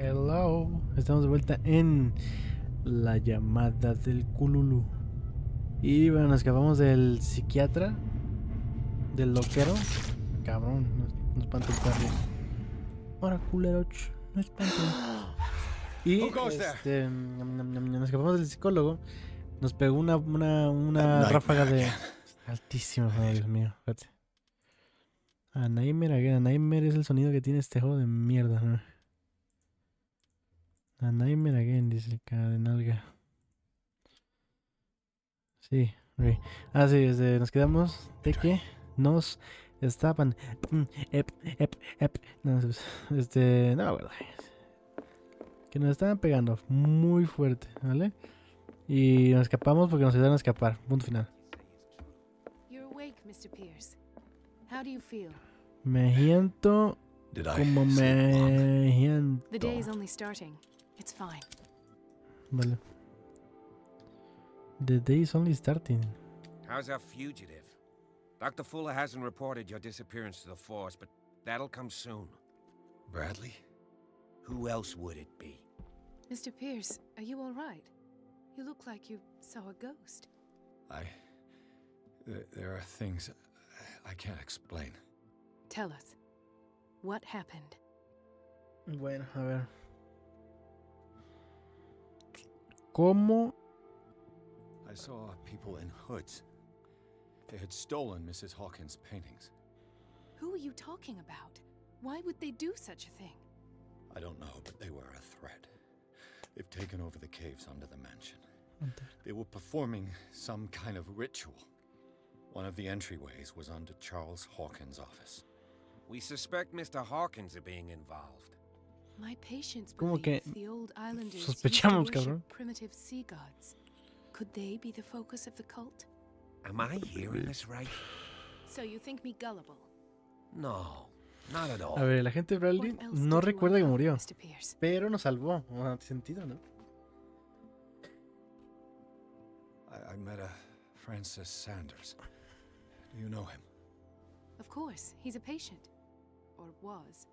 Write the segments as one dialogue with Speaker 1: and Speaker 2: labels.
Speaker 1: Hello, estamos de vuelta en la llamada del Cthulhu. Y bueno, nos escapamos del psiquiatra, del loquero. Cabrón, no espanta el perro. Ahora, culeroch, no espanten. Y nos escapamos del psicólogo. Nos pegó una ráfaga de altísimo, oh, Dios mío, fíjate. A Nightmare Again. Nightmare es el sonido que tiene este juego de mierda, ¿no? A Nightmare Again, dice el cara de nalga. Sí, ok. Ah, sí, nos quedamos de que nos estaban. No, no, bueno, que nos estaban pegando muy fuerte, ¿vale? Y nos escapamos porque nos ayudaron a escapar. Punto final.
Speaker 2: You're awake, Mr. Pierce. How do you feel?
Speaker 1: Me siento como me
Speaker 2: The
Speaker 1: siento.
Speaker 2: day is only starting. It's fine.
Speaker 1: Vale. The day is only starting.
Speaker 3: How's our fugitive? Dr. Fuller hasn't reported your disappearance to the force, but that'll come soon.
Speaker 4: Bradley?
Speaker 3: Who else would it be?
Speaker 2: Mr. Pierce, are you all right? You look like you saw a ghost.
Speaker 4: There are things I can't explain.
Speaker 2: Tell us. What happened?
Speaker 1: Bueno, a ver. ¿Cómo?
Speaker 4: I saw people in hoods. They had stolen Mrs. Hawkins' paintings.
Speaker 2: Who are you talking about? Why would they do such a thing?
Speaker 4: I don't know, but they were a threat. They've taken over the caves under the mansion. They were performing some kind of ritual. One of the entryways was under Charles Hawkins' office.
Speaker 3: We suspect Mr. Hawkins of being involved.
Speaker 2: My patients
Speaker 1: ¿Cómo que
Speaker 2: believe the old islanders used to
Speaker 1: sospechamos,
Speaker 2: worship
Speaker 1: cabrón?
Speaker 2: primitive sea gods. Could they be the focus of the cult?
Speaker 3: Am I hearing this right?
Speaker 2: So you think me gullible?
Speaker 3: No, not at all.
Speaker 1: A ver, el agente Bradley
Speaker 2: What else
Speaker 1: no
Speaker 2: did you
Speaker 1: recuerda que
Speaker 2: uncover,
Speaker 1: murió,
Speaker 2: Mr. Pierce?
Speaker 1: pero nos salvó. No tiene sentido, ¿no?
Speaker 4: I met a Francis Sanders. Do you know him?
Speaker 2: Of course, he's a patient. Or was.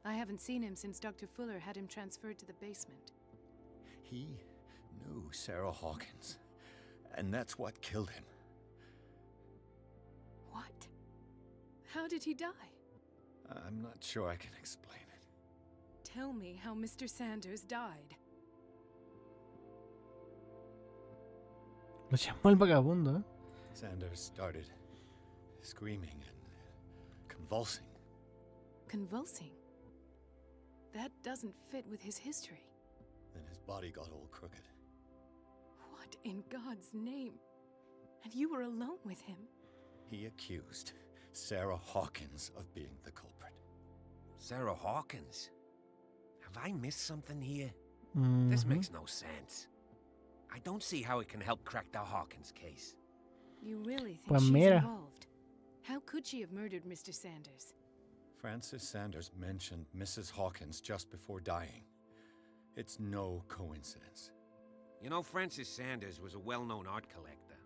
Speaker 2: I haven't seen him since Dr. Fuller had him transferred to the basement.
Speaker 4: He knew Sarah Hawkins, and that's what killed him.
Speaker 2: What? How did he die?
Speaker 4: I'm not sure I can explain it.
Speaker 2: Tell me how Mr. Sanders died.
Speaker 1: Lo llamó el vagabundo, ¿eh?
Speaker 4: Sanders started screaming and convulsing.
Speaker 2: Convulsing? That doesn't fit with his history.
Speaker 4: Then his body got all crooked.
Speaker 2: What in God's name? And you were alone with him?
Speaker 4: He accused Sarah Hawkins of being the culprit.
Speaker 3: Sarah Hawkins? Have I missed something here?
Speaker 1: Mhm.
Speaker 3: This makes no sense. I don't see how it can help crack the Hawkins case.
Speaker 2: You really think
Speaker 1: Pues
Speaker 2: she's
Speaker 1: mira.
Speaker 2: involved? How could she have murdered Mr. Sanders?
Speaker 4: Francis Sanders mentioned Mrs. Hawkins just before dying. It's no coincidence.
Speaker 3: You know, Francis Sanders was a well-known art collector.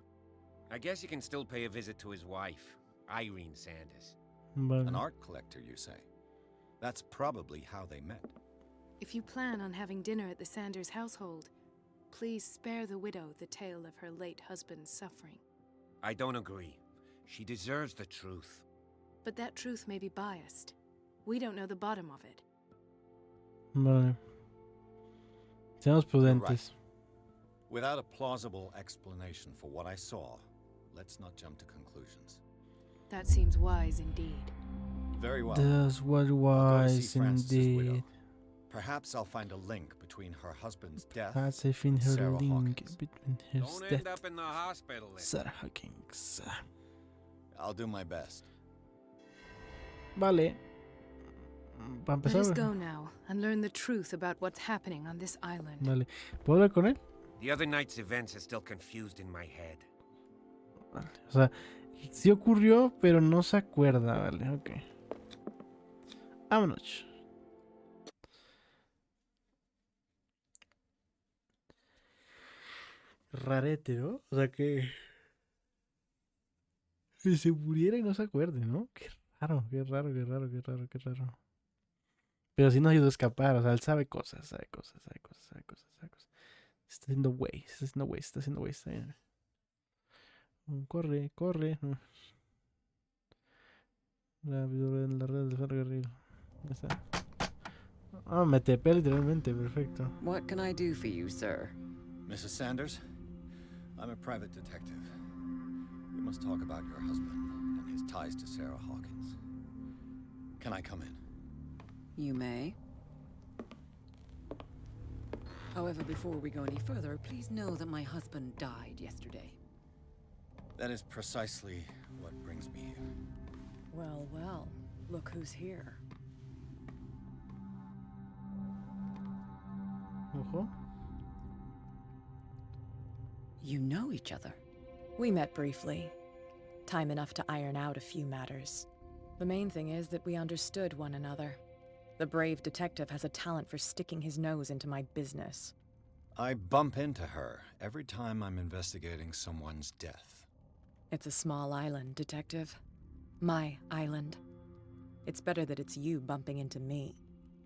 Speaker 3: I guess you can still pay a visit to his wife, Irene Sanders.
Speaker 1: Vale.
Speaker 4: An art collector, you say? That's probably how they met.
Speaker 2: If you plan on having dinner at the Sanders household, please spare the widow the tale of her late husband's suffering.
Speaker 3: I don't agree. She deserves the truth.
Speaker 2: But that truth may be biased. We don't know the bottom of it.
Speaker 1: Vale. Seamos prudentes.
Speaker 4: Without a plausible explanation for what I saw, let's not jump to conclusions.
Speaker 2: That seems wise indeed.
Speaker 4: Very well.
Speaker 1: That's what
Speaker 4: I'll go to
Speaker 1: was
Speaker 4: see Francis's
Speaker 1: indeed.
Speaker 4: widow. Perhaps I'll find a link between her husband's death.
Speaker 1: Has I find her
Speaker 4: Sarah
Speaker 1: link
Speaker 4: Hawkins.
Speaker 1: between his
Speaker 3: Don't end
Speaker 1: death.
Speaker 3: up in the hospital then.
Speaker 1: Sarah Hawkins.
Speaker 4: I'll do my best.
Speaker 1: Vale. Para
Speaker 2: Let us
Speaker 1: empezar.
Speaker 2: go now and learn the truth about what's happening on this island.
Speaker 1: Vale. ¿Puedo hablar con él?
Speaker 3: The other night's events are still confused in my head.
Speaker 1: Vale. O sea, sí ocurrió, pero no se acuerda. Vale, ok. Vámonos. Rarete, ¿no? O sea que se muriera y no se acuerde, ¿no? Qué raro, qué raro, qué raro, qué raro, qué raro. Pero sí nos ayudó a escapar. O sea, él sabe cosas, sabe cosas, sabe cosas, sabe cosas, sabe cosas. Está haciendo güey, está haciendo güey, está haciendo güey, está bien. Corre, corre. La red del ferrocarril. Ya está. Ah, me tepé literalmente, perfecto.
Speaker 5: What can I do for you, sir?
Speaker 4: Mrs. Sanders, I'm a private detective. We must talk about your husband and his ties to Sarah Hawkins. Can I come in?
Speaker 5: You may. However, before we go any further, please know that my husband died yesterday.
Speaker 4: That is precisely what brings me here.
Speaker 5: Well, well, look who's here.
Speaker 1: Ojo.
Speaker 5: You know each other.
Speaker 6: We met briefly. Time enough to iron out a few matters. The main thing is that we understood one another. The brave detective has a talent for sticking his nose into my business.
Speaker 4: I bump into her every time I'm investigating someone's death.
Speaker 6: It's a small island, Detective. My island. It's better that it's you bumping into me.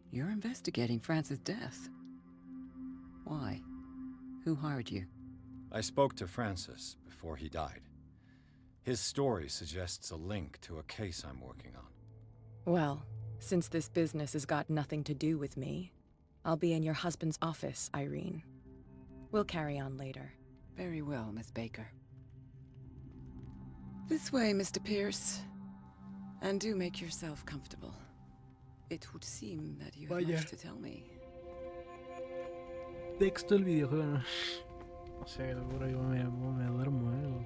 Speaker 5: You're investigating Francis' death. Why? Who hired you?
Speaker 4: I spoke to Francis before he died. His story suggests a link to a case I'm working on.
Speaker 6: Well, since this business has got nothing to do with me, I'll be in your husband's office, Irene. We'll carry on later.
Speaker 5: Very well, Miss Baker. This way, Mr. Pierce. And do make yourself comfortable. It would seem that you have
Speaker 1: Vaya.
Speaker 5: much to tell me.
Speaker 1: Texto el videojuego. No sé, seguro yo me duermo,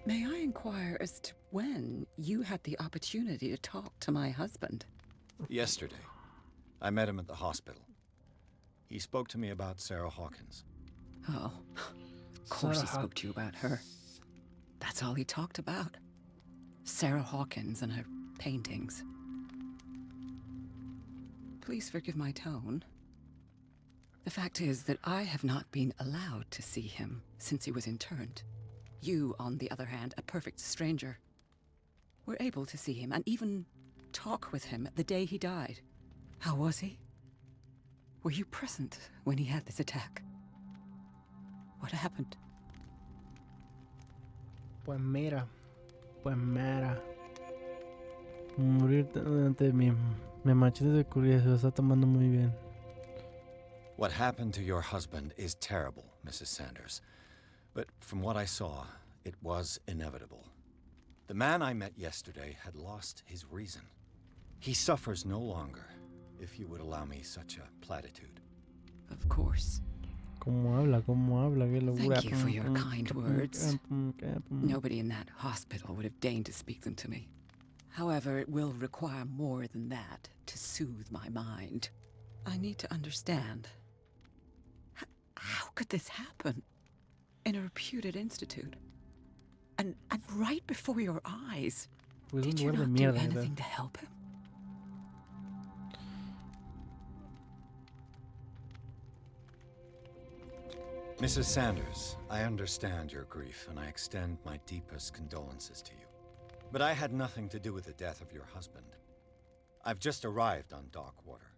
Speaker 5: May I inquire as to when you had the opportunity to talk to my husband?
Speaker 4: Yesterday, I met him at the hospital. He spoke to me about Sarah Hawkins.
Speaker 5: Oh, of course he spoke to you about her. That's all he talked about. Sarah Hawkins and her paintings. Please forgive my tone. The fact is that I have not been allowed to see him since he was interned. You, on the other hand, a perfect stranger, were able to see him and even talk with him the day he died. How was he? Were you present when he had this attack? What happened?
Speaker 1: Pues mira. Morir ante mi machete de curiosidad se lo está tomando muy bien.
Speaker 4: What happened to your husband is terrible, Mrs. Sanders. But from what I saw, it was inevitable. The man I met yesterday had lost his reason. He suffers no longer, if you would allow me such a platitude.
Speaker 5: Of course.
Speaker 1: ¿Cómo habla? Qué locura.
Speaker 5: Thank you for your kind words. Nobody in that hospital would have deigned to speak them to me. However, it will require more than that to soothe my mind. I need to understand. How could this happen? In a reputed institute. And right before your eyes.
Speaker 1: Pues
Speaker 5: Did
Speaker 1: un
Speaker 5: you
Speaker 1: lugar de
Speaker 5: not do
Speaker 1: mierda,
Speaker 5: anything to help him?
Speaker 4: Mrs. Sanders, I understand your grief, and I extend my deepest condolences to you. But I had nothing to do with the death of your husband. I've just arrived on Darkwater.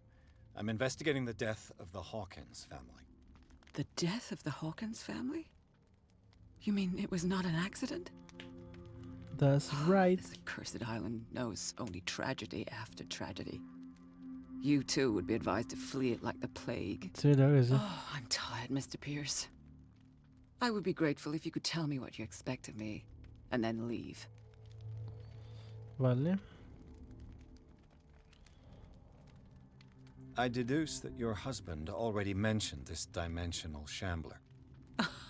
Speaker 4: I'm investigating the death of the Hawkins family.
Speaker 5: The death of the Hawkins family? You mean it was not an accident?
Speaker 1: That's right.
Speaker 5: This accursed island knows only tragedy after tragedy. You too would be advised to flee it like the plague.
Speaker 1: Sí, claro que sí.
Speaker 5: Oh, I'm tired, Mr. Pierce. I would be grateful if you could tell me what you expect of me, and then leave.
Speaker 1: Vale.
Speaker 4: I deduce that your husband already mentioned this dimensional shambler.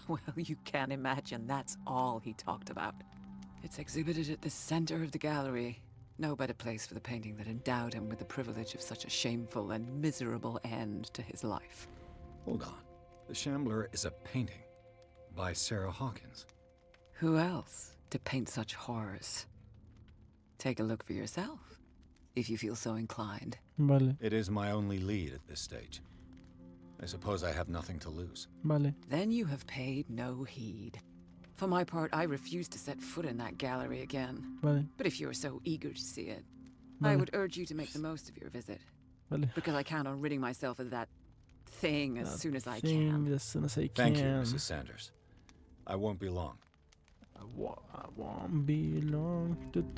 Speaker 5: Well, you can imagine that's all he talked about. It's exhibited at the center of the gallery. No better place for the painting that endowed him with the privilege of such a shameful and miserable end to his life.
Speaker 4: Hold on. The shambler is a painting by Sarah Hawkins.
Speaker 5: Who else to paint such horrors? Take a look for yourself, if you feel so inclined.
Speaker 1: Vale.
Speaker 4: It is my only lead at this stage. I suppose I have nothing to lose.
Speaker 1: Vale.
Speaker 5: Then you have paid no heed. For my part, I refuse to set foot in that gallery again.
Speaker 1: Vale.
Speaker 5: But if you're so eager to see it, I
Speaker 1: Vale.
Speaker 5: would urge you to make the most of your visit.
Speaker 1: Vale.
Speaker 5: Because I count on ridding myself of that thing as soon as I
Speaker 1: Thing
Speaker 5: can.
Speaker 1: as soon as I
Speaker 4: Thank you,
Speaker 1: can.
Speaker 4: Mrs. Sanders. I won't be long.
Speaker 1: I won't be long. At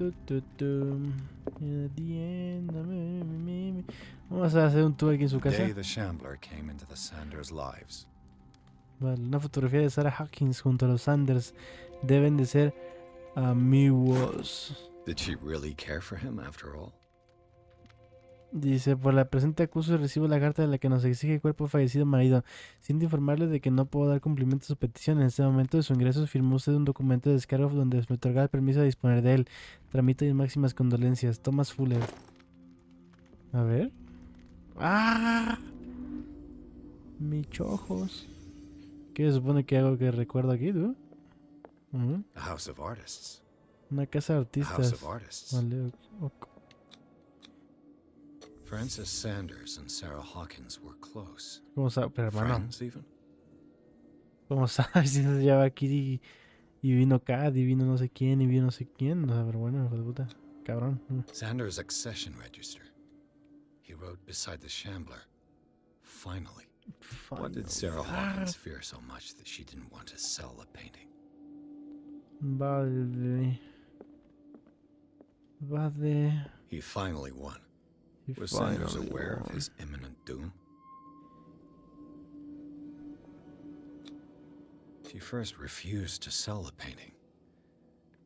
Speaker 1: the end, vamos a hacer un tour aquí en su casa.
Speaker 4: Day the Shambler came into the Sanders' lives.
Speaker 1: Vale, una fotografía de Sarah Hawkins junto a los Sanders. Deben de ser amigos.
Speaker 4: Did she really care for him after all?
Speaker 1: Dice, por la presente acuso y recibo la carta de la que nos exige el cuerpo de fallecido marido. Siento informarle de que no puedo dar cumplimiento a su petición. En este momento de su ingreso firmó usted un documento de descargo donde me otorga el permiso de disponer de él. Tramito mis máximas condolencias. Thomas Fuller. A ver. ¡Ah! Mis ojos. ¿Qué se supone que hago que recuerdo aquí, tú?
Speaker 4: A house of artists.
Speaker 1: Una casa de
Speaker 4: A house
Speaker 1: artistas.
Speaker 4: of artists.
Speaker 1: Vale,
Speaker 4: Francis Sanders and Sarah Hawkins were close.
Speaker 1: ¿cómo sabes? Pero hermano,
Speaker 4: Friends, even?
Speaker 1: ¿cómo sabes si se lleva aquí y vino Cad y vino no sé quién y vino no sé quién? No, pero bueno, hijo de puta. Cabrón.
Speaker 4: Sanders' accession register. He wrote beside the Shambler. Finally. What did Sarah Hawkins fear so much that she didn't want to sell the painting?
Speaker 1: Vale. Vale.
Speaker 4: He finally won.
Speaker 1: Y
Speaker 4: Was Sanders
Speaker 1: finally
Speaker 4: aware of
Speaker 1: won.
Speaker 4: his imminent doom? She first refused to sell the painting.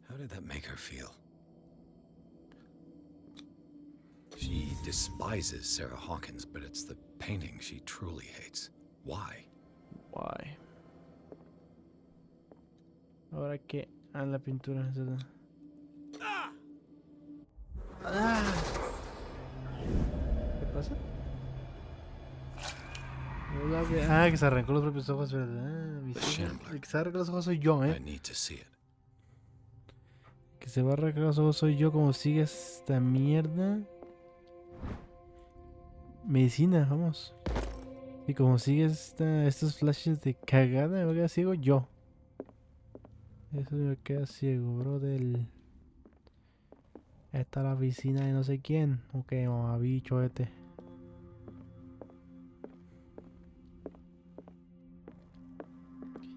Speaker 4: How did that make her feel? She despises Sarah Hawkins, but it's the painting she truly hates. Why?
Speaker 1: Why? Ahora que la pintura. ¿Qué pasa? Que se arrancó los propios ojos, ¿verdad? El que se arranca los ojos soy yo,
Speaker 4: I need to see it.
Speaker 1: Que se va a arrancar los ojos soy yo. Como sigue esta mierda. Medicina, vamos. Y como sigue estos flashes de cagada, me queda ciego yo. Eso me queda ciego, bro. Esta es la piscina de no sé quién. Ok, mamabicho este.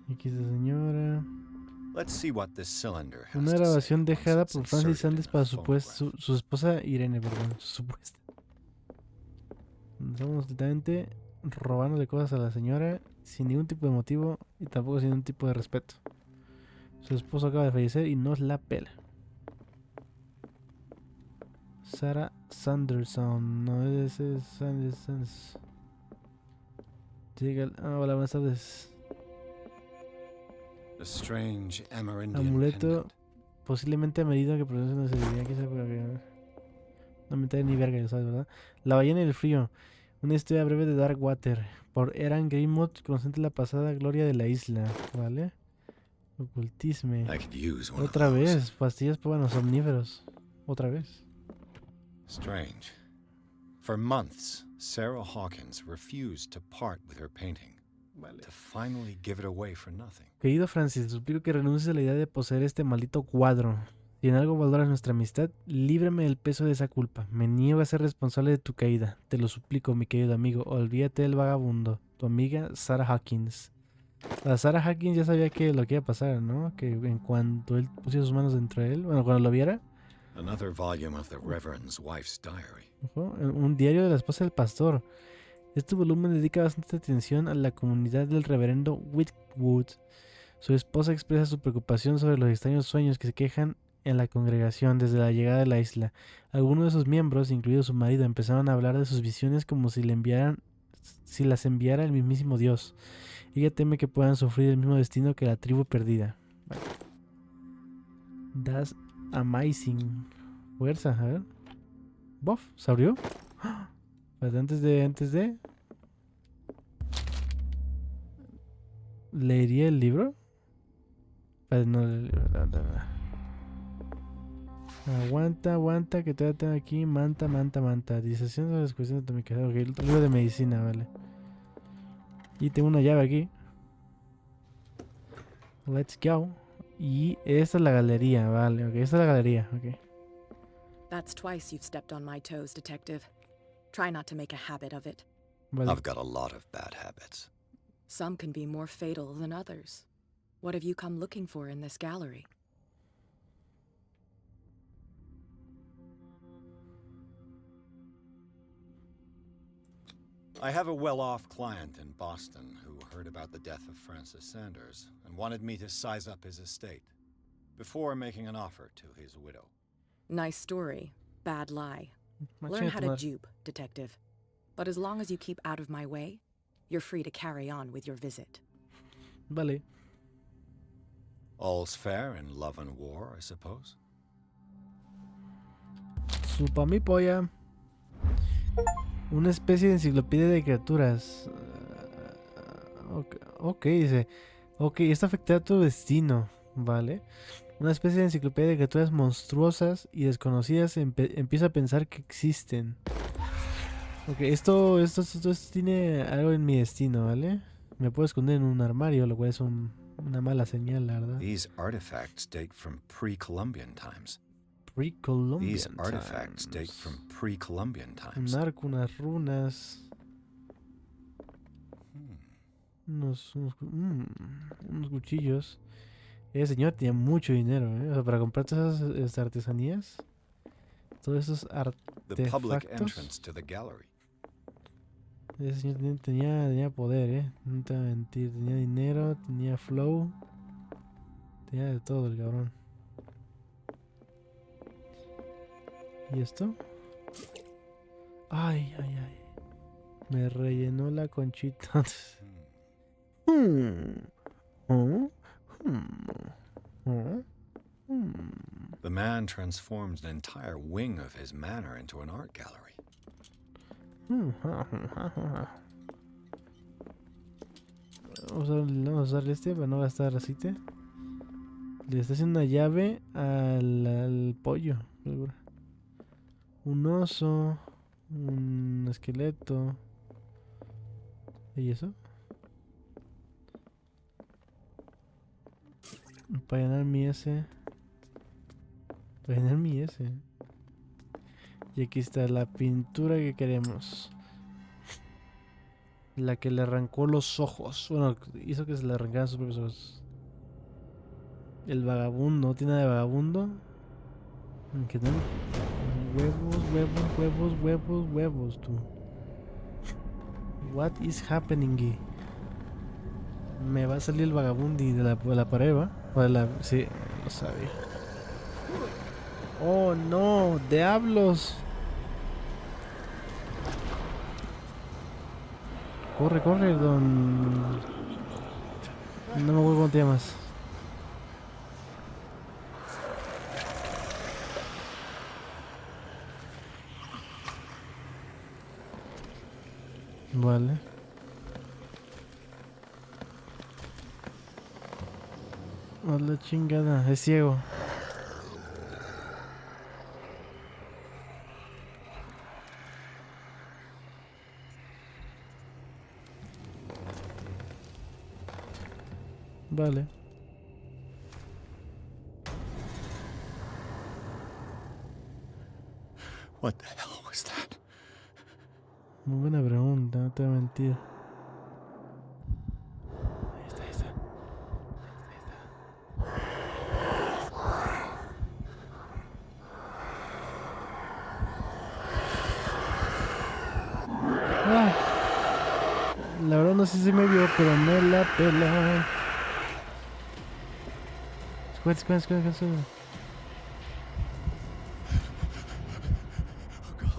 Speaker 1: Y aquí esta señora.
Speaker 4: Let's see what this cylinder has
Speaker 1: Una
Speaker 4: to say
Speaker 1: grabación
Speaker 4: once
Speaker 1: dejada
Speaker 4: it's
Speaker 1: por Francis
Speaker 4: inserted
Speaker 1: Sanders
Speaker 4: in a
Speaker 1: para
Speaker 4: phonograph.
Speaker 1: su esposa Irene, perdón. Su supuesta. Estamos totalmente robando de cosas a la señora sin ningún tipo de motivo y tampoco sin ningún tipo de respeto. Su esposo acaba de fallecer y nos la pela. Sarah Sanderson, no ese es Sanders. Hola, buenas tardes.
Speaker 4: A strange Amerindian
Speaker 1: Amuleto
Speaker 4: pendant.
Speaker 1: posiblemente a medida que produce una celebridad, quizá no me trae ni verga, ya sabes, ¿verdad? La ballena y el frío. Una historia breve de Darkwater. Por Eran Greenmouth, conocente la pasada gloria de la isla. ¿Vale? Ocultisme.
Speaker 4: I could use one
Speaker 1: Otra
Speaker 4: of those.
Speaker 1: vez. Pastillas para los omníferos. Otra vez.
Speaker 4: Strange. For months, Sarah Hawkins refused to part with her painting.
Speaker 1: Vale.
Speaker 4: To finally give it away for nothing.
Speaker 1: Querido Francis, te suplico que renuncies a la idea de poseer este maldito cuadro. Si en algo valoras nuestra amistad, líbrame del peso de esa culpa. Me niego a ser responsable de tu caída. Te lo suplico, mi querido amigo. Olvídate del vagabundo. Tu amiga Sarah Hawkins. La Sarah Hawkins ya sabía que lo que iba a pasar, ¿no? Que en cuanto él pusiera sus manos dentro de él, bueno, cuando lo viera,
Speaker 4: Another volume of the Reverend's wife's diary.
Speaker 1: ojo, un diario de la esposa del pastor. Este volumen dedica bastante atención a la comunidad del reverendo Whitwood. Su esposa expresa su preocupación sobre los extraños sueños que se quejan en la congregación desde la llegada de la isla. Algunos de sus miembros, incluido su marido, empezaron a hablar de sus visiones como si las enviara el mismísimo Dios. Ella teme que puedan sufrir el mismo destino que la tribu perdida. Vale. That's amazing. Fuerza, a ver. Buff, ¿se abrió? ¡Ah! Pero antes de... ¿Leería el libro? Pero no, Aguanta, que todavía tengo aquí. Manta. Disección sobre las cuestiones atómicas. Ok, el libro de medicina, vale. Y tengo una llave aquí. Let's go. Y esta es la galería, vale. Ok, esta es la galería, ok.
Speaker 6: That's twice you've stepped on my toes, Detective. Try not to make a habit of it.
Speaker 1: Vale.
Speaker 4: I've got a lot of bad habits.
Speaker 6: Some can be more fatal than others. What have you come looking for in this gallery?
Speaker 4: I have a well-off client in Boston who heard about the death of Francis Sanders and wanted me to size up his estate before making an offer to his widow.
Speaker 6: Nice story. Bad lie.
Speaker 1: Ma
Speaker 6: Learn
Speaker 1: chinga
Speaker 6: how
Speaker 1: tu
Speaker 6: to
Speaker 1: madre.
Speaker 6: dupe, detective. But as long as you keep out of my way, you're free to carry on with your visit.
Speaker 1: Vale.
Speaker 4: All's fair in love and war, I suppose.
Speaker 1: Supa mi polla. Una especie de enciclopedia de criaturas. Ok, dice. Ok, esto afectará tu destino. Vale. Una especie de enciclopedia de criaturas monstruosas y desconocidas empieza a pensar que existen. Ok, esto tiene algo en mi destino, ¿vale? Me puedo esconder en un armario, lo cual es una mala señal, la verdad.
Speaker 4: These artifacts date from pre-Columbian times.
Speaker 1: Pre-Columbian
Speaker 4: These artifacts
Speaker 1: times.
Speaker 4: date from pre-Columbian
Speaker 1: Un
Speaker 4: times.
Speaker 1: arco, unas runas. Unos cuchillos. Ese señor tenía mucho dinero, ¿eh? O sea, para comprar todas esas artesanías. Todos esos
Speaker 4: The public
Speaker 1: artefactos.
Speaker 4: entrance to the gallery.
Speaker 1: Ese señor tenía poder, ¿eh? No te voy a mentir. Tenía dinero, tenía flow. Tenía de todo el cabrón. ¿Y esto? Ay. Me rellenó la conchita.
Speaker 4: The man transforms an entire wing of his manor into an art gallery.
Speaker 1: Vamos a usar este para no gastar aceite. Le está haciendo una llave al pollo. Un oso. Un esqueleto. ¿Y eso? Para llenar mi S. Para llenar mi S. Y aquí está la pintura que queremos. La que le arrancó los ojos. Bueno, hizo que se le arrancaran sus propios ojos. El vagabundo. ¿Tiene nada de vagabundo? ¿Qué tal? Huevos, tú. What is happening? Me va a salir el vagabundi de la pared, ¿va? Sí, lo sabía. Oh no, diablos. Corre, don. No me acuerdo cómo te llamas. Vale. A la chingada, es ciego. Vale.
Speaker 4: What the hell was that?
Speaker 1: Muy buena pregunta, no te voy a mentir. Ahí está. Ah, la verdad no sé si me vio, pero me la pela. Escucha.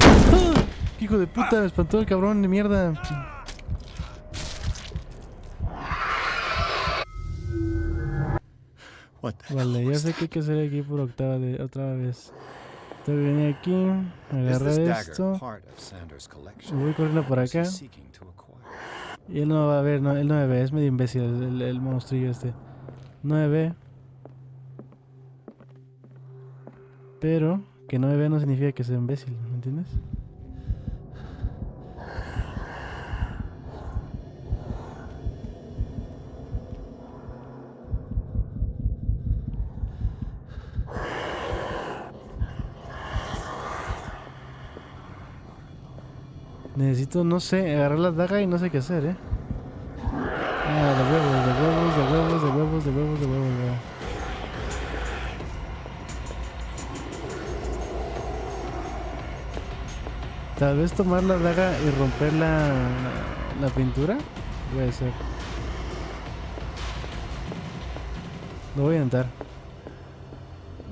Speaker 1: ¡Ah! ¡Hijo de puta! Me espantó el cabrón de mierda.
Speaker 4: What the
Speaker 1: Vale,
Speaker 4: hell
Speaker 1: ya
Speaker 4: was
Speaker 1: sé
Speaker 4: that?
Speaker 1: qué hay que hacer aquí por otra vez. Te viene aquí,
Speaker 4: Is
Speaker 1: agarra
Speaker 4: this dagger
Speaker 1: esto.
Speaker 4: part of Sanders'
Speaker 1: Me
Speaker 4: collection?
Speaker 1: voy corriendo por
Speaker 4: What is he
Speaker 1: acá.
Speaker 4: seeking to acquire?
Speaker 1: Y él no va a ver, no, él no me ve, es medio imbécil el monstrillo este. No me ve. Pero que no me vea no significa que sea imbécil, ¿me entiendes? Necesito, no sé, agarrar la daga y no sé qué hacer, Ah, de huevos, de huevos, de huevos, de huevos, de huevos, de huevos. Tal vez tomar la daga y romper la pintura. Puede ser. Lo voy a intentar.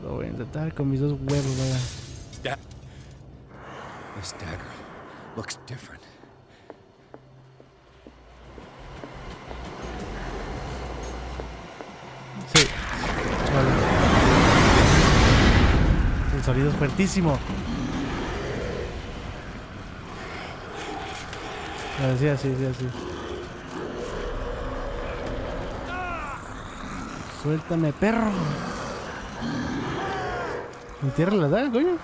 Speaker 1: Lo voy a intentar con mis dos huevos, vaya.
Speaker 4: Yeah. This dagger looks different.
Speaker 1: Sí. Vale. El sonido es fuertísimo. Sí, así, sí, así. Suéltame, perro. Entierra la daga, coño.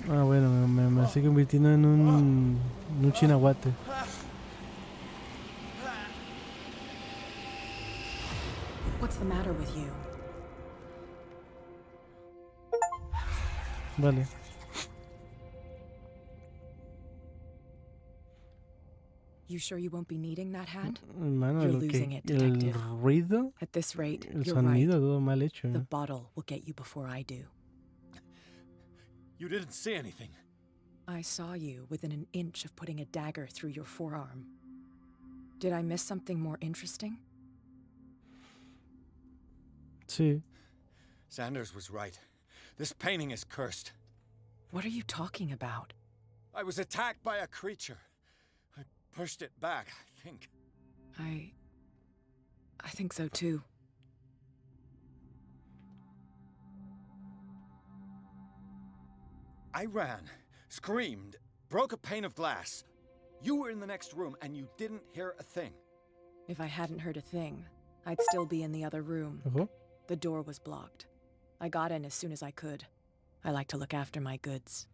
Speaker 1: Ah, bueno, me estoy convirtiendo en un chinahuate.
Speaker 6: What's the matter with you?
Speaker 1: Vale.
Speaker 6: You sure you won't be needing that hand?
Speaker 1: Hermano,
Speaker 6: You're
Speaker 1: lo
Speaker 6: losing
Speaker 1: que,
Speaker 6: it,
Speaker 1: el
Speaker 6: detective.
Speaker 1: ruido,
Speaker 6: At this rate,
Speaker 1: el
Speaker 6: you're
Speaker 1: sonido,
Speaker 6: right.
Speaker 1: todo mal hecho.
Speaker 6: The bottle will get you before I do.
Speaker 4: You didn't see anything.
Speaker 6: I saw you within an inch of putting a dagger through your forearm. Did I miss something more interesting?
Speaker 1: Sí.
Speaker 4: Sanders was right. This painting is cursed.
Speaker 6: What are you talking about?
Speaker 4: I was attacked by a creature. I pushed it back, I think.
Speaker 6: I think so too.
Speaker 4: I ran, screamed, broke a pane of glass. You were in the next room and you didn't hear a thing.
Speaker 6: If I hadn't heard a thing, I'd still be in the other room.
Speaker 1: Ojo.
Speaker 6: The door was blocked. I got in as soon as I could. I like to look after my goods.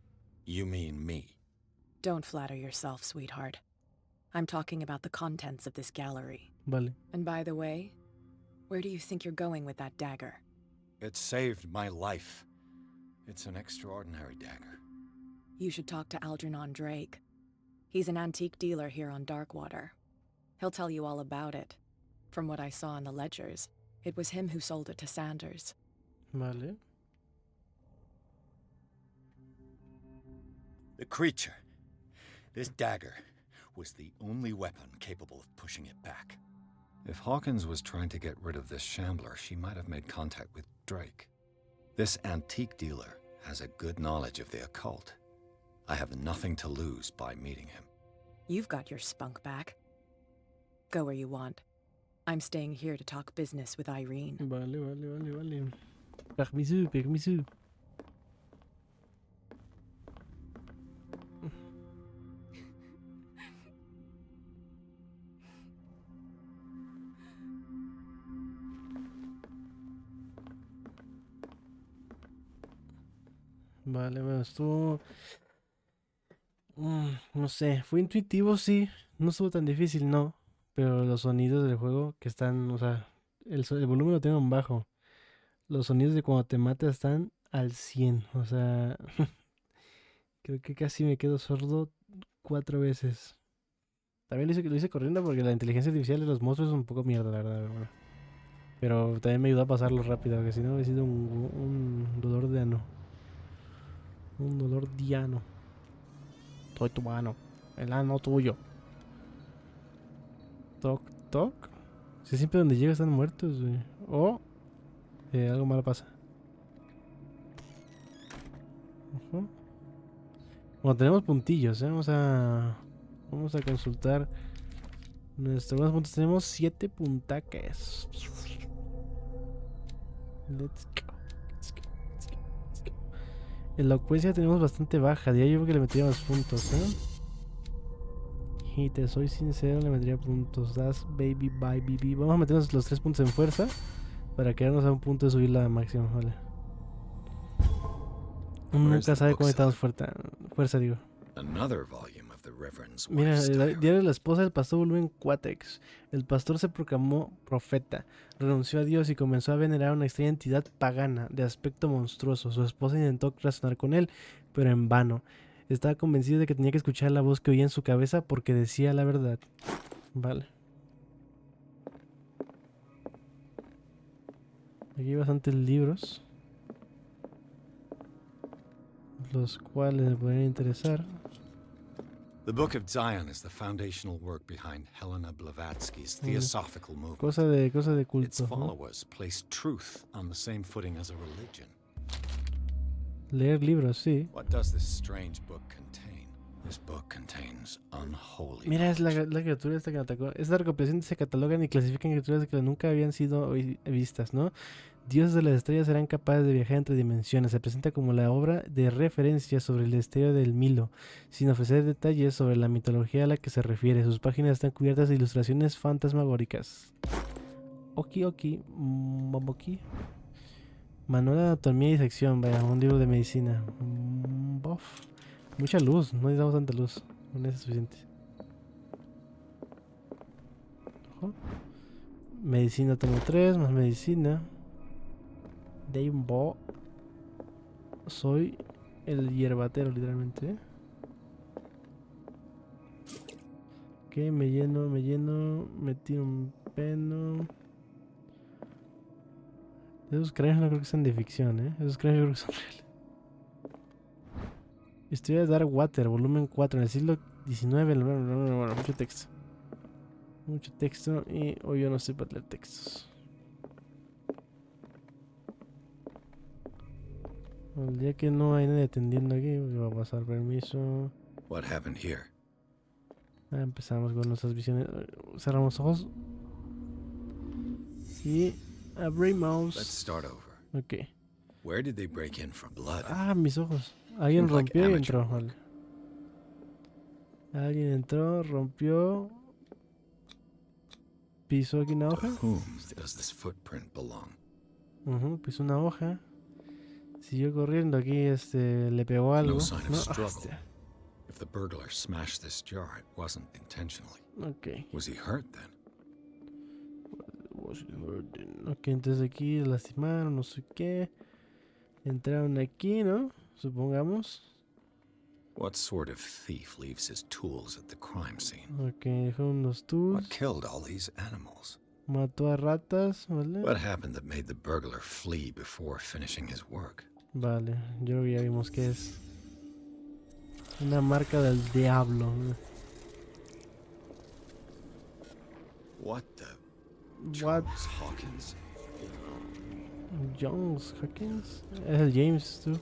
Speaker 4: You mean me?
Speaker 6: Don't flatter yourself, sweetheart. I'm talking about the contents of this gallery.
Speaker 1: Vale.
Speaker 6: And by the way, where do you think you're going with that dagger?
Speaker 4: It saved my life. It's an extraordinary dagger.
Speaker 6: You should talk to Algernon Drake. He's an antique dealer here on Darkwater. He'll tell you all about it. From what I saw in the ledgers, it was him who sold it to Sanders.
Speaker 1: Vale.
Speaker 4: The creature. This dagger was the only weapon capable of pushing it back. If Hawkins was trying to get rid of this shambler, she might have made contact with Drake. This antique dealer has a good knowledge of the occult. I have nothing to lose by meeting him.
Speaker 6: You've got your spunk back. Go where you want. I'm staying here to talk business with Irene.
Speaker 1: Vale. Permiso. Vale, bueno, estuvo... no sé, fue intuitivo, sí. No estuvo tan difícil, no. Pero los sonidos del juego que están, o sea, el volumen lo tengo en bajo. Los sonidos de cuando te mata están al 100. O sea, creo que casi me quedo sordo 4 veces. También lo hice corriendo porque la inteligencia artificial de los monstruos es un poco mierda, la verdad. Bueno. Pero también me ayudó a pasarlo rápido, porque si no hubiera sido un dolor de ano. Un dolor de ano. Soy tu mano. El ano tuyo. Toc, toc. Si siempre donde llega están muertos, güey. O algo malo pasa. Ojo. Bueno, tenemos puntillos, ¿eh? Vamos a consultar nuestros puntos. Tenemos 7 puntaques. Let's go. Elocuencia tenemos bastante baja. Diría yo que le metería más puntos, ¿eh? Y te soy sincero, le metería puntos. Das baby bye BB. Vamos a meternos los 3 puntos en fuerza para quedarnos a un punto de subir la máxima, vale. Uno nunca sabe cómo estamos fuerza, digo.
Speaker 4: Another volume of the reverend's
Speaker 1: Mira,
Speaker 4: wife's
Speaker 1: el
Speaker 4: diary.
Speaker 1: diario de la esposa del pastor volumen 4X. El pastor se proclamó profeta, renunció a Dios y comenzó a venerar a una extraña entidad pagana de aspecto monstruoso. Su esposa intentó razonar con él, pero en vano. Estaba convencido de que tenía que escuchar la voz que oía en su cabeza porque decía la verdad. Vale. Aquí hay bastantes libros, los cuales me podrían interesar.
Speaker 4: The Book of Zion is the foundational work behind Helena Blavatsky's theosophical movement.
Speaker 1: Cosa de
Speaker 4: Its
Speaker 1: culto, ¿no?
Speaker 4: followers place truth on the same footing as a religion.
Speaker 1: Leer libros, sí.
Speaker 4: What does this strange book contain? This book contains unholy
Speaker 1: Mira, es
Speaker 4: knowledge.
Speaker 1: la criatura esta que me atacó. Esta recopilación se catalogan y clasifican criaturas que nunca habían sido vistas, ¿no? Dioses de las estrellas serán capaces de viajar entre dimensiones. Se presenta como la obra de referencia sobre el misterio del Milo, sin ofrecer detalles sobre la mitología a la que se refiere. Sus páginas están cubiertas de ilustraciones fantasmagóricas. Oki, Momoki. Manual de anatomía y disección, vaya, un libro de medicina. Bof. Mucha luz, no necesitamos tanta luz. No es suficiente. Ojo. Medicina tomo 3, más medicina. Deimbo. Soy el hierbatero, literalmente. Ok, me lleno, me tiro un peno. Esos cráneos no creo que sean de ficción, Esos cráneos creo que son reales. Historia de Darkwater, volumen 4, en el siglo XIX. Bueno, mucho texto. Mucho texto y hoy yo no estoy para leer textos. El día que no hay nadie atendiendo aquí, pues va a pasar permiso.
Speaker 4: What happened here?
Speaker 1: Empezamos con nuestras visiones. Cerramos ojos. Y abrimos.
Speaker 4: Let's start over.
Speaker 1: Ok.
Speaker 4: Where did they break in for blood?
Speaker 1: Mis ojos. Alguien
Speaker 4: Seems like
Speaker 1: rompió y
Speaker 4: amateur
Speaker 1: entró.
Speaker 4: work.
Speaker 1: Vale. Alguien entró, rompió. Pisó aquí una
Speaker 4: To
Speaker 1: hoja.
Speaker 4: whom does this footprint belong?
Speaker 1: Pisó una hoja. Siguió corriendo aquí, le pegó algo.
Speaker 4: No sign of struggle.
Speaker 1: Hostia.
Speaker 4: If the burglar smashed this jar, it wasn't intentionally.
Speaker 1: Ok.
Speaker 4: Was he hurt then?
Speaker 1: Ok, entonces aquí lastimaron, no sé qué. Entraron aquí, ¿no? Supongamos.
Speaker 4: What sort of thief leaves his tools at the crime scene?
Speaker 1: Ok, dejó unos
Speaker 4: What
Speaker 1: tools.
Speaker 4: killed all these animals?
Speaker 1: Mató a ratas, ¿vale?
Speaker 4: What happened that made the burglar flee before finishing his work?
Speaker 1: Vale, yo creo que ya vimos que es una marca del diablo.
Speaker 4: What the?
Speaker 1: What?
Speaker 4: Charles Hawkins.
Speaker 1: Jones Hawkins? Es el James, tú.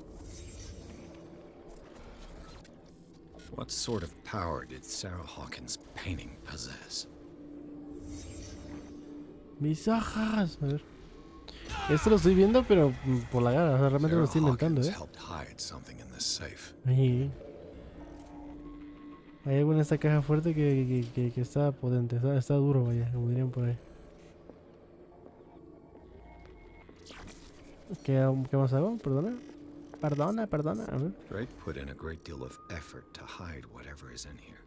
Speaker 4: What sort of power did Sarah Hawkins' painting possess?
Speaker 1: Mis hojas. A ver. Esto lo estoy viendo, pero por la cara. O sea, realmente lo
Speaker 4: Sarah
Speaker 1: estoy inventando,
Speaker 4: Hawkins helped hide something in this safe.
Speaker 1: Ahí. Hay algo en esta caja fuerte que está potente. Está duro, vaya, como dirían por ahí. ¿Qué más hago? Perdona. Perdona. A ver.
Speaker 4: Drake put in a great deal of effort to hide whatever is in here.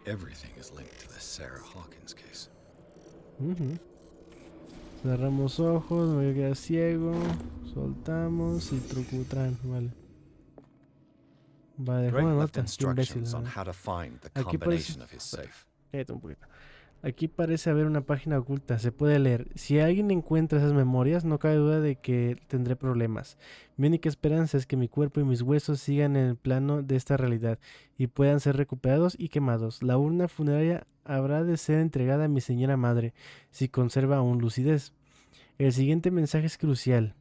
Speaker 4: Everything is linked to the Sarah Hawkins case.
Speaker 1: Cerramos ojos, me voy a quedar ciego. Soltamos y trucutran, vale. Vale, dejó
Speaker 4: Drake
Speaker 1: una
Speaker 4: left
Speaker 1: nota. Qué imbécil.
Speaker 4: instructions on
Speaker 1: ¿no?
Speaker 4: how to find the
Speaker 1: Aquí
Speaker 4: combination
Speaker 1: parece-
Speaker 4: of his safe.
Speaker 1: Cállate un poquito. Aquí parece haber una página oculta, se puede leer. Si alguien encuentra esas memorias, no cabe duda de que tendré problemas. Mi única esperanza es que mi cuerpo y mis huesos sigan en el plano de esta realidad y puedan ser recuperados y quemados. La urna funeraria habrá de ser entregada a mi señora madre, si conserva aún lucidez. El siguiente mensaje es crucial.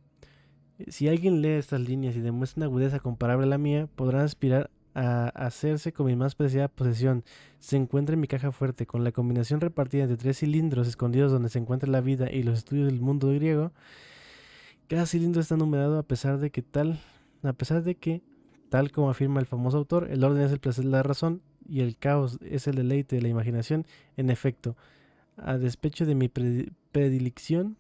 Speaker 1: Si alguien lee estas líneas y demuestra una agudeza comparable a la mía, podrá aspirar a hacerse con mi más preciada posesión. Se encuentra en mi caja fuerte, con la combinación repartida entre 3 cilindros escondidos donde se encuentra la vida y los estudios del mundo griego. Cada cilindro está numerado a pesar de que, tal como afirma el famoso autor, el orden es el placer de la razón y el caos es el deleite de la imaginación. En efecto, a despecho de mi predilección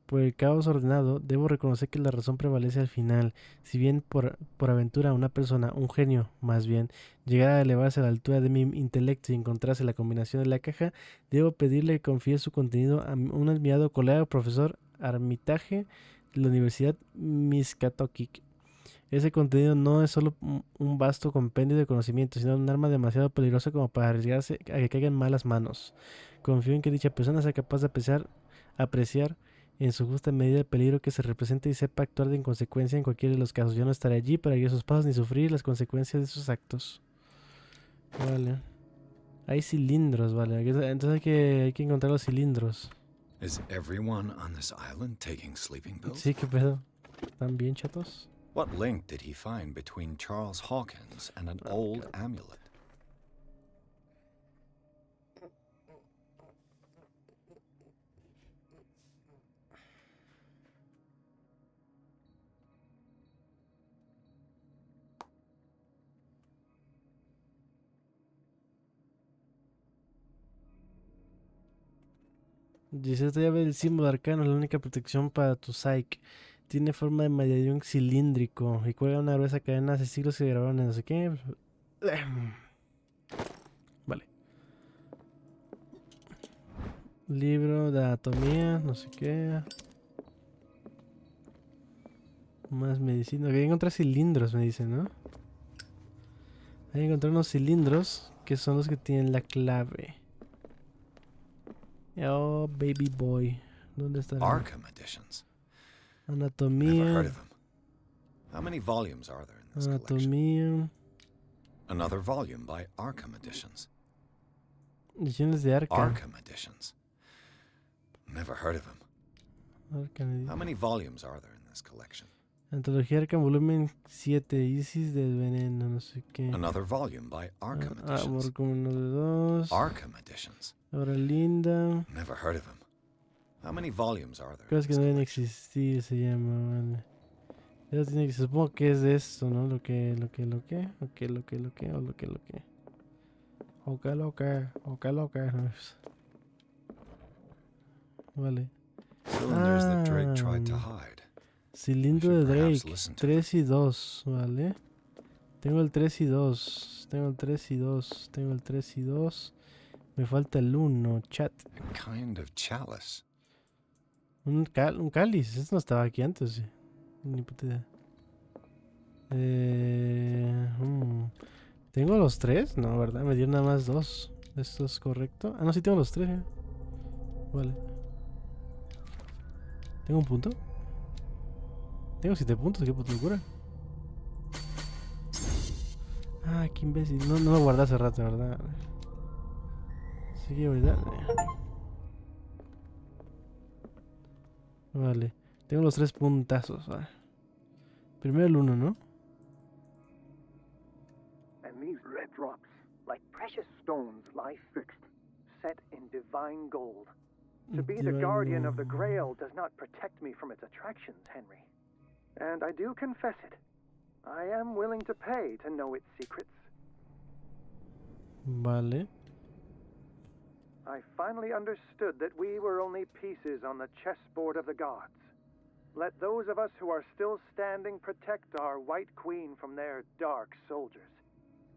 Speaker 1: Por el caos ordenado, debo reconocer que la razón prevalece al final. Si bien por aventura una persona, un genio más bien, llegara a elevarse a la altura de mi intelecto y encontrase la combinación de la caja, debo pedirle que confíe su contenido a un admirado colega profesor Armitage de la Universidad Miskatokik. Ese contenido no es solo un vasto compendio de conocimientos, sino un arma demasiado peligrosa como para arriesgarse a que caiga en malas manos. Confío en que dicha persona sea capaz de apreciar en su justa medida el peligro que se representa y sepa actuar en consecuencia en cualquiera de los casos. Yo no estaré allí para guiar sus pasos ni sufrir las consecuencias de sus actos. Vale. Hay cilindros, vale. Entonces hay que encontrar los cilindros.
Speaker 4: Is everyone on this island taking sleeping pills?
Speaker 1: Sí, qué pedo. ¿Están bien chatos?
Speaker 4: What link did he find between Charles Hawkins and an old amulet?
Speaker 1: 17 llave del símbolo arcano, la única protección para tu psyche. Tiene forma de medallón cilíndrico y cuelga una gruesa cadena hace siglos que grabaron en no sé qué. Vale. Libro de anatomía, no sé qué. Más medicina. Hay que encontrar cilindros, me dicen, ¿no? Hay que encontrar unos cilindros que son los que tienen la clave. Oh, baby boy. ¿Dónde está?
Speaker 4: Arkham editions.
Speaker 1: Anatomía.
Speaker 4: Never heard of them. How many volumes are there in this collection?
Speaker 1: Anatomía.
Speaker 4: Another volume by Arkham Editions.
Speaker 1: Ediciones de Arkham.
Speaker 4: Arkham Editions. Never heard of them.
Speaker 1: Arkham.
Speaker 4: How many volumes are there in this collection?
Speaker 1: Antología Arkham volumen 7. Isis del veneno, no sé qué.
Speaker 4: Another volume by Arkham Editions.
Speaker 1: Arkham 1 de 2.
Speaker 4: Arkham Editions.
Speaker 1: Ahora Linda.
Speaker 4: Never heard of them. How many volumes are there?
Speaker 1: Cosas que no deben existir se llama, vale. Eso tiene que, supongo que es de esto, ¿no? Lo que. Vale.
Speaker 4: Cylinders that Drake tried to hide.
Speaker 1: Cilindro de
Speaker 4: I should perhaps
Speaker 1: Drake.
Speaker 4: listen to
Speaker 1: 3 y 2, vale. Tengo el 3 y 2. Tengo el 3 y 2. Tengo el 3 y 2. Me falta el 1, chat.
Speaker 4: A kind of chalice.
Speaker 1: Un cáliz. Esto no estaba aquí antes, sí. Ni puta idea. ¿Tengo los 3? No, ¿verdad? Me dieron nada más 2. ¿Esto es correcto? Ah, no, sí tengo los 3. Vale. ¿Tengo un punto? Tengo 7 puntos, qué puta locura. Ah, qué imbécil. No lo guardé hace rato, ¿verdad? Sí que verdad. Vale. Tengo los 3 puntazos. Vale. Primero el 1, ¿no?
Speaker 7: And these red drops, like precious stones, lie fixed, set in divine gold. To be the guardian of the Grail does not protect me from its attractions, Henry. And I do confess it. I am willing to pay to know its secrets.
Speaker 1: Vale.
Speaker 7: I finally understood that we were only pieces on the chessboard of the gods. Let those of us who are still standing protect our White Queen from their dark soldiers.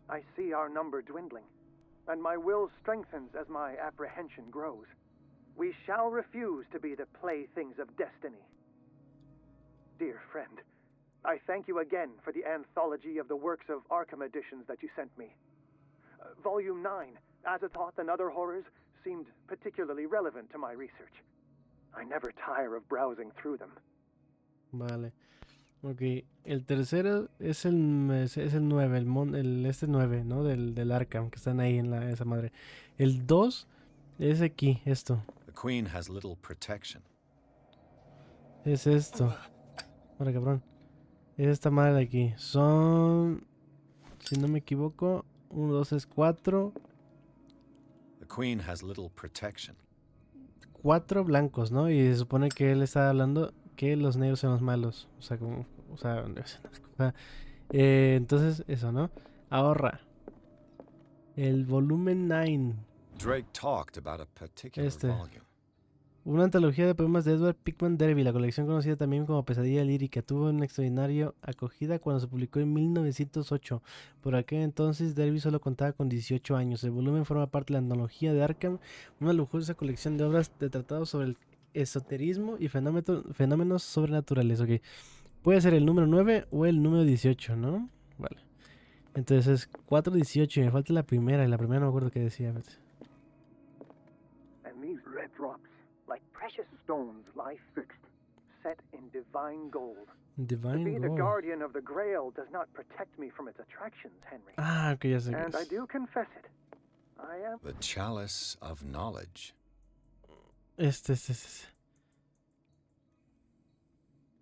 Speaker 7: I see our number dwindling, and my will strengthens as my apprehension grows. We shall refuse to be the playthings of destiny. Dear friend, I thank you again for the anthology of the works of Arkham editions that you sent me. Volume 9, Azathoth and Other Horrors, seemed particularly relevant to my research. I never tire of browsing through them.
Speaker 1: Vale. Ok. El tercero es el 9, este 9, ¿no? Del Arkham, que están ahí en esa madre. El 2 es aquí, esto.
Speaker 4: The Queen has little protection.
Speaker 1: Es esto. Ahora, cabrón. Es esta madre de aquí. Son, si no me equivoco, 1, 2, 3, 4.
Speaker 4: The Queen has little protection.
Speaker 1: 4 blancos, ¿no? Y se supone que él está hablando que los negros son los malos. O sea, como... O sea, entonces, eso, ¿no? Ahorra. El volumen 9.
Speaker 4: Drake talked about a particular volume.
Speaker 1: Una antología de poemas de Edward Pickman Derby, la colección conocida también como Pesadilla Lírica, tuvo una extraordinaria acogida cuando se publicó en 1908. Por aquel entonces, Derby solo contaba con 18 años. El volumen forma parte de la antología de Arkham, una lujosa colección de obras de tratados sobre el esoterismo y fenómenos sobrenaturales. Ok, puede ser el número 9 o el número 18, ¿no? Vale. Entonces es 418 y me falta la primera, y la primera no me acuerdo qué decía.
Speaker 7: And these red drops, like precious stones, lie fixed, set in divine gold. To
Speaker 1: Divine
Speaker 7: be the
Speaker 1: Gold.
Speaker 7: guardian of the Grail does not protect me from its attractions, Henry.
Speaker 1: Ah, ok, ya sé qué
Speaker 7: And I
Speaker 1: es.
Speaker 7: do confess it. I am...
Speaker 4: The chalice of knowledge.
Speaker 1: Este.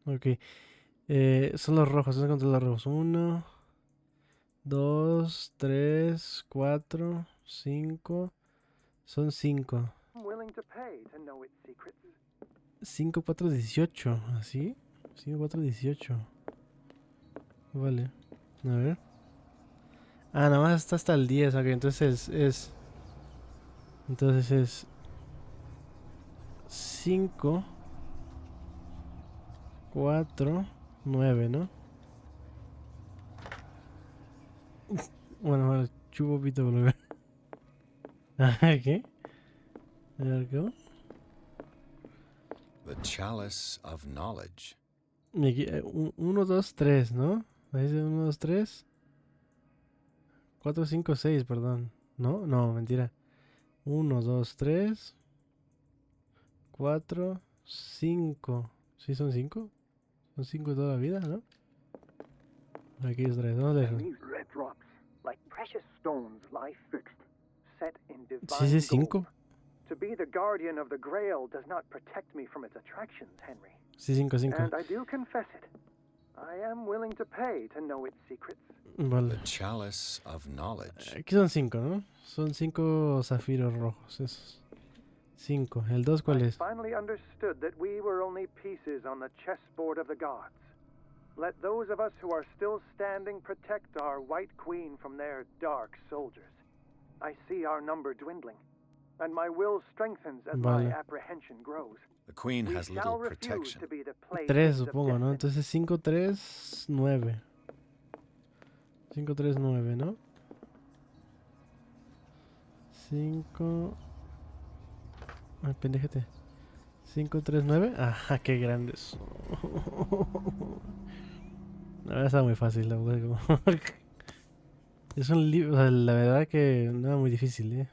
Speaker 1: Ok. Son los rojos, vamos a contar los rojos. 1, 2, 3, 4, 5. Son 5.
Speaker 7: willing to pay to know its secrets.
Speaker 1: 5, 4, 18. ¿Así? 5, 4, 18. Vale. A ver. Ah, nada más está hasta el 10. Ok, entonces es. Entonces es. 5, 4, 9, ¿no? Bueno, chupo pito por lo que. ¿Qué? A ver, ¿cómo?
Speaker 4: The chalice of knowledge.
Speaker 1: 1, 2, 3, ¿no? Ahí dice 1, 2, 3. 4, 5, 6, perdón. No, no, mentira. 1, 2, 3. 4, 5. ¿Sí son 5? Son 5 toda la vida, ¿no? Aquí es 3. ¿Dónde
Speaker 7: And
Speaker 1: dejan?
Speaker 7: these red drops, like precious stones, lie fixed, set in divine
Speaker 1: Sí, sí, 5.
Speaker 7: gold. To be the guardian of the Grail does not protect me from its attractions, Henry.
Speaker 1: Sí, 5, 5.
Speaker 7: And I do confess it. I am willing to pay to know its secrets.
Speaker 1: Vale.
Speaker 4: The chalice of knowledge.
Speaker 1: Aquí son 5, ¿no? Son 5 zafiros rojos, esos. 5. ¿El 2 cuál
Speaker 7: I
Speaker 1: es?
Speaker 7: finally understood that we were only pieces on the chessboard of the gods. Let those of us who are still standing protect our White Queen from their dark soldiers. I see our number dwindling, and my will strengthens as my
Speaker 1: Vale.
Speaker 7: apprehension grows.
Speaker 4: The queen
Speaker 7: We
Speaker 4: has
Speaker 7: shall
Speaker 4: little
Speaker 7: refuse
Speaker 4: protection.
Speaker 7: to be the
Speaker 1: 3
Speaker 7: playthings of
Speaker 1: supongo, ¿no?
Speaker 7: destiny.
Speaker 1: Entonces 5, 3, 9. 5, 3, 9, ¿no? 5... Ay, pendejete. 5, 3, 9. Ajá, qué grandes. La verdad está muy fácil, la verdad. Es un libro, o sea, la verdad que no era muy difícil, ¿eh?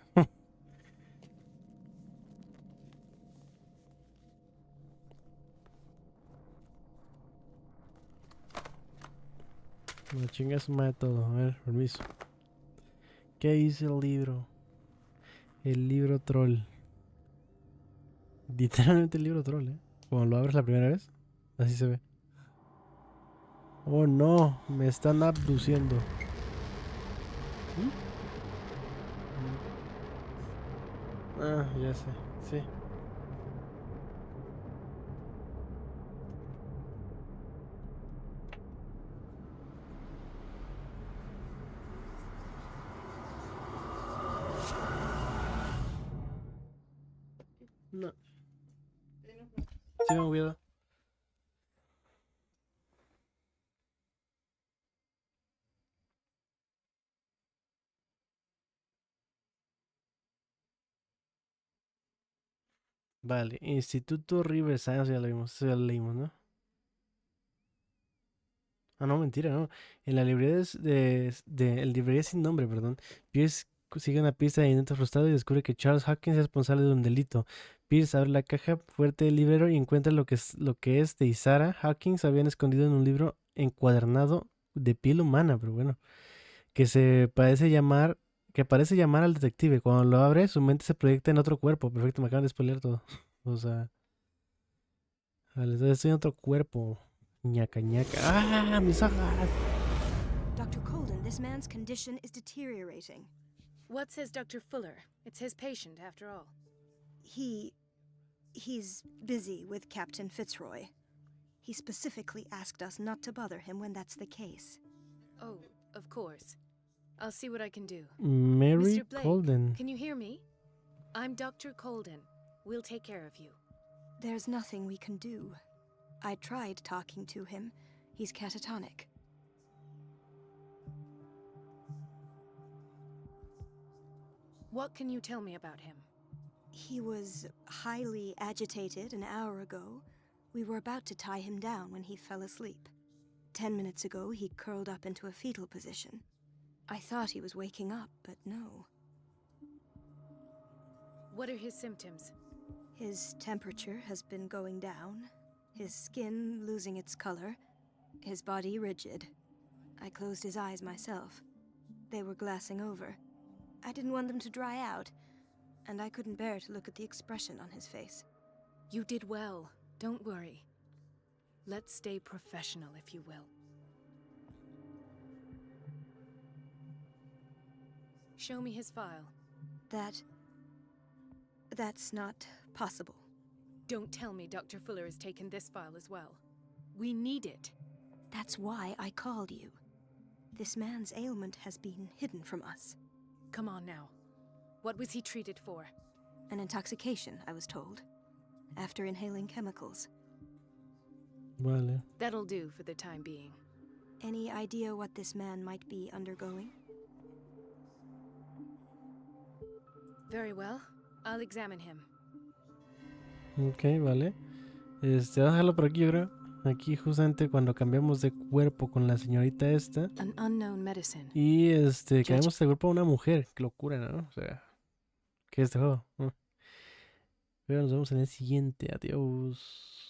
Speaker 1: Me chingas más de todo. A ver, permiso. ¿Qué dice el libro? El libro troll. Literalmente el libro troll, ¿eh? Cuando lo abres la primera vez, así se ve. Oh no, me están abduciendo. Ah, ya sé, sí. No. Sí me he movido. Vale, Instituto Riverside, ya lo vimos, eso ya lo leímos, ¿no? Ah, no, mentira, no. En la librería el librería sin nombre, perdón. Pierce sigue una pista de intento frustrado y descubre que Charles Hawkins es responsable de un delito. Pierce abre la caja fuerte del librero y encuentra lo que es de Isara. Hawkins habían escondido en un libro encuadernado de piel humana, pero bueno, que parece llamar al detective. Cuando lo abre, su mente se proyecta en otro cuerpo. Perfecto, me acaban de spoilear todo. O sea, vale, entonces estoy en otro cuerpo. Ñaca, ñaca. ¡Ah, mis ojos!
Speaker 8: Dr. Colden, this man's condition is deteriorating.
Speaker 2: What says Dr. Fuller? It's his patient, after all.
Speaker 8: He's busy with Captain Fitzroy. He specifically asked us not to bother him when that's the case.
Speaker 2: Oh, of course. I'll see what I can do.
Speaker 1: Mary
Speaker 2: Mr. Blake,
Speaker 1: Colden.
Speaker 2: can you hear me? I'm Dr. Colden. We'll take care of you.
Speaker 8: There's nothing we can do. I tried talking to him. He's catatonic.
Speaker 2: What can you tell me about him?
Speaker 8: He was highly agitated an hour ago. We were about to tie him down when he fell asleep. 10 minutes ago, he curled up into a fetal position. I thought he was waking up, but no.
Speaker 2: What are his symptoms?
Speaker 8: His temperature has been going down, his skin losing its color, his body rigid. I closed his eyes myself. They were glassing over. I didn't want them to dry out, and I couldn't bear to look at the expression on his face.
Speaker 2: You did well. Don't worry. Let's stay professional, if you will. Show me his file.
Speaker 8: That's not possible.
Speaker 2: Don't tell me Dr. Fuller has taken this file as well. We need it.
Speaker 8: That's why I called you. This man's ailment has been hidden from us.
Speaker 2: Come on now. What was he treated for?
Speaker 8: An intoxication, I was told. After inhaling chemicals.
Speaker 1: Vale.
Speaker 2: That'll do for the time being.
Speaker 8: Any idea what this man might be undergoing?
Speaker 2: Very well. I'll examine him.
Speaker 1: Ok, vale. Vamos a dejarlo por aquí, yo creo. Aquí justamente cuando cambiamos de cuerpo con la señorita esta.
Speaker 2: An unknown medicine.
Speaker 1: Y cambiamos de cuerpo a una mujer. Qué locura, ¿no? O sea, ¿qué es este juego? Pero nos vemos en el siguiente. Adiós.